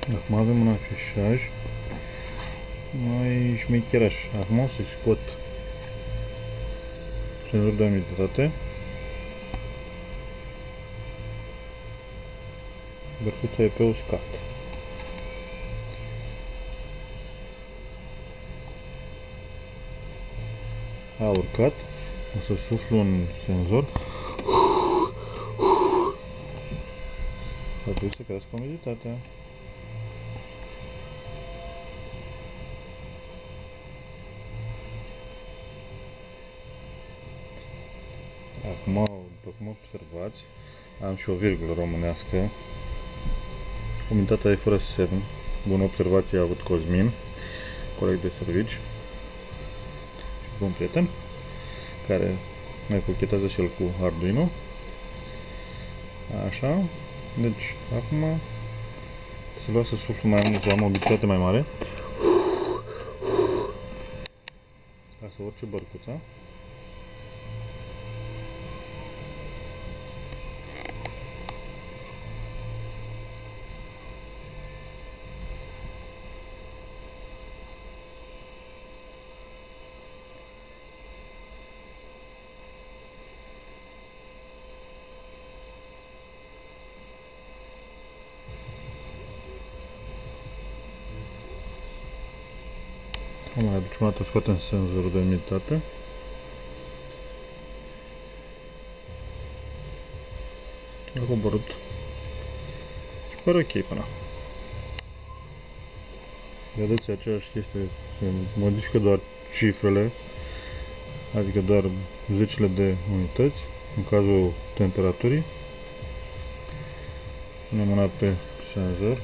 Acum avem un afișaj mai șmecheraș. Acum o să-i scot senzorul de umiditate. Bărcuța e pe uscat. A urcat. O să suflu un senzor. Ar trebui să crească umiditatea. Acum, după cum observați, am și o virgulă românească. Umiditatea e fără semn. Bună observație a avut Cosmin, coleg de servici și bun prieten, care mai cochetează și el cu Arduino. Așa. Deci, acum să vreau să suflu mai mult, să am o umiditate mai mare, ca să urce bărcuța. O mai aducem o dată, scoatem senzorul de umiditate. A coborât și pare ok până. Vedeți aceeași chestie, se modifică doar cifrele, adică doar zecile de unități, în cazul temperaturii. Punem mâna pe senzor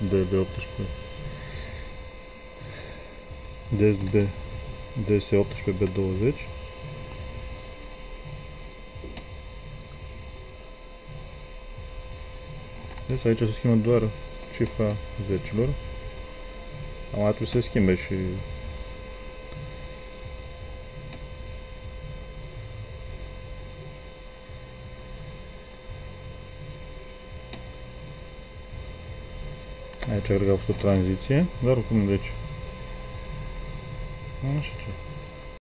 DB18, DS18B20. Deci aici se schimbă doar cifra zecilor. Acum trebuie să se schimbe și aici cred că a fost o tranziție, dar oricum deci nu știu ce.